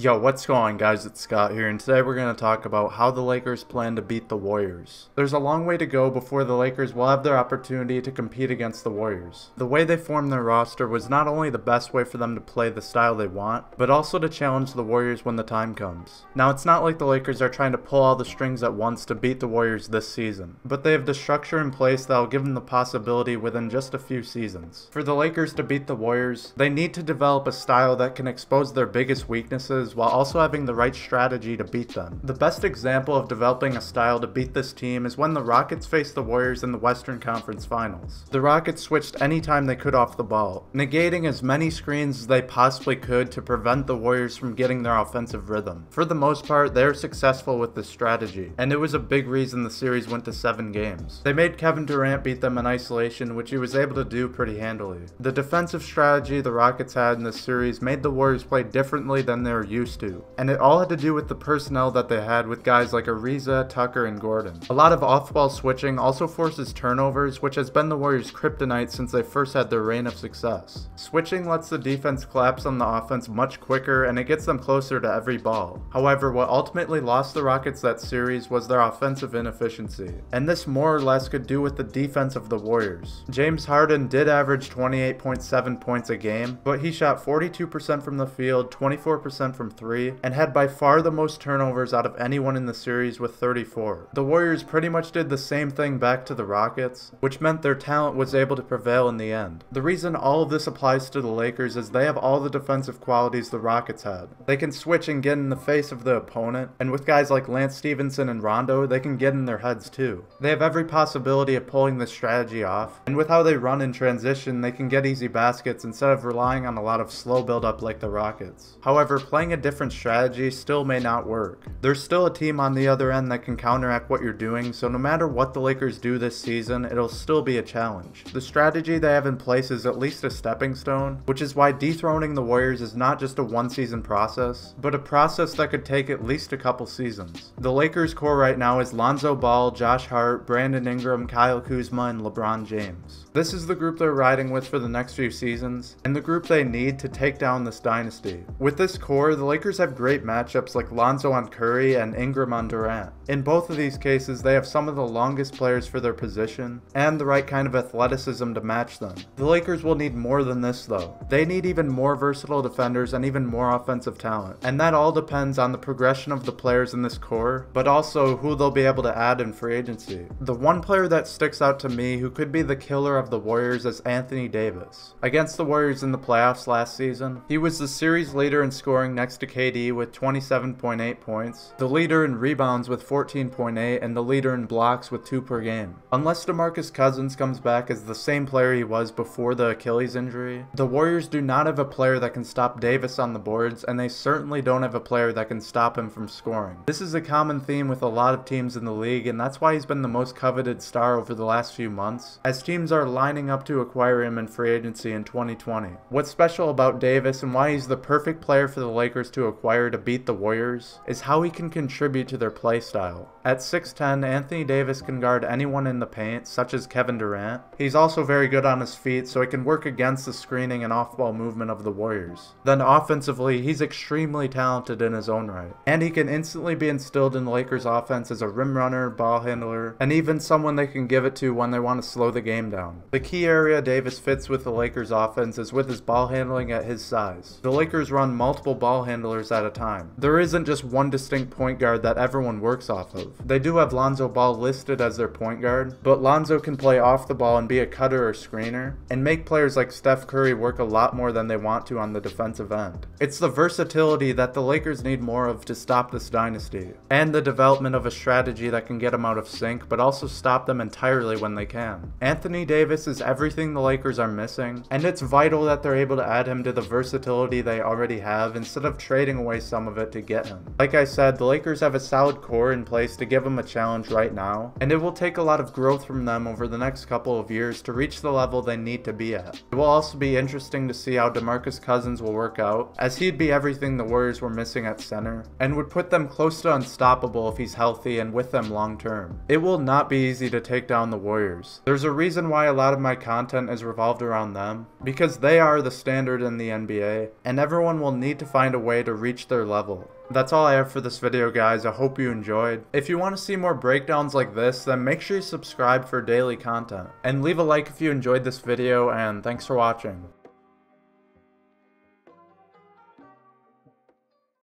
Yo, what's going on, guys? It's Scott here, and today we're going to talk about how the Lakers plan to beat the Warriors. There's a long way to go before the Lakers will have their opportunity to compete against the Warriors. The way they formed their roster was not only the best way for them to play the style they want, but also to challenge the Warriors when the time comes. Now, it's not like the Lakers are trying to pull all the strings at once to beat the Warriors this season, but they have the structure in place that will give them the possibility within just a few seasons. For the Lakers to beat the Warriors, they need to develop a style that can expose their biggest weaknesses while also having the right strategy to beat them. The best example of developing a style to beat this team is when the Rockets faced the Warriors in the Western Conference Finals. The Rockets switched anytime they could off the ball, negating as many screens as they possibly could to prevent the Warriors from getting their offensive rhythm. For the most part, they were successful with this strategy, and it was a big reason the series went to 7 games. They made Kevin Durant beat them in isolation, which he was able to do pretty handily. The defensive strategy the Rockets had in this series made the Warriors play differently than they were used to, and it all had to do with the personnel that they had with guys like Ariza, Tucker, and Gordon. A lot of off-ball switching also forces turnovers, which has been the Warriors' kryptonite since they first had their reign of success. Switching lets the defense collapse on the offense much quicker, and it gets them closer to every ball. However, what ultimately lost the Rockets that series was their offensive inefficiency, and this more or less could do with the defense of the Warriors. James Harden did average 28.7 points a game, but he shot 42% from the field, 24% from 3, and had by far the most turnovers out of anyone in the series with 34. The Warriors pretty much did the same thing back to the Rockets, which meant their talent was able to prevail in the end. The reason all of this applies to the Lakers is they have all the defensive qualities the Rockets had. They can switch and get in the face of the opponent, and with guys like Lance Stephenson and Rondo, they can get in their heads too. They have every possibility of pulling this strategy off, and with how they run in transition, they can get easy baskets instead of relying on a lot of slow build-up like the Rockets. However, playing a different strategy still may not work. There's still a team on the other end that can counteract what you're doing, so no matter what the Lakers do this season, it'll still be a challenge. The strategy they have in place is at least a stepping stone, which is why dethroning the Warriors is not just a one-season process, but a process that could take at least a couple seasons. The Lakers core right now is Lonzo Ball, Josh Hart, Brandon Ingram, Kyle Kuzma, and LeBron James. This is the group they're riding with for the next few seasons, and the group they need to take down this dynasty. With this core, the Lakers have great matchups like Lonzo on Curry and Ingram on Durant. In both of these cases, they have some of the longest players for their position, and the right kind of athleticism to match them. The Lakers will need more than this though. They need even more versatile defenders and even more offensive talent, and that all depends on the progression of the players in this core, but also who they'll be able to add in free agency. The one player that sticks out to me who could be the killer of the Warriors is Anthony Davis. Against the Warriors in the playoffs last season, he was the series leader in scoring next to KD with 27.8 points, the leader in rebounds with 14.8, and the leader in blocks with 2 per game. Unless DeMarcus Cousins comes back as the same player he was before the Achilles injury, the Warriors do not have a player that can stop Davis on the boards, and they certainly don't have a player that can stop him from scoring. This is a common theme with a lot of teams in the league, and that's why he's been the most coveted star over the last few months, as teams are lining up to acquire him in free agency in 2020. What's special about Davis and why he's the perfect player for the Lakers to acquire to beat the Warriors is how he can contribute to their play style. At 6'10", Anthony Davis can guard anyone in the paint, such as Kevin Durant. He's also very good on his feet, so he can work against the screening and off-ball movement of the Warriors. Then offensively, he's extremely talented in his own right, and he can instantly be instilled in the Lakers' offense as a rim runner, ball handler, and even someone they can give it to when they want to slow the game down. The key area Davis fits with the Lakers' offense is with his ball handling at his size. The Lakers run multiple ball handlers at a time. There isn't just one distinct point guard that everyone works off of. They do have Lonzo Ball listed as their point guard, but Lonzo can play off the ball and be a cutter or screener, and make players like Steph Curry work a lot more than they want to on the defensive end. It's the versatility that the Lakers need more of to stop this dynasty, and the development of a strategy that can get them out of sync, but also stop them entirely when they can. Anthony Davis is everything the Lakers are missing, and it's vital that they're able to add him to the versatility they already have instead of trading away some of it to get him. Like I said, the Lakers have a solid core in place to give them a challenge right now, and it will take a lot of growth from them over the next couple of years to reach the level they need to be at. It will also be interesting to see how DeMarcus Cousins will work out, as he'd be everything the Warriors were missing at center, and would put them close to unstoppable if he's healthy and with them long term. It will not be easy to take down the Warriors. There's a reason why a lot of my content is revolved around them, because they are the standard in the NBA, and everyone will need to find a way to reach their level. That's all I have for this video, guys. I hope you enjoyed. If you want to see more breakdowns like this, then make sure you subscribe for daily content. And leave a like if you enjoyed this video, and thanks for watching.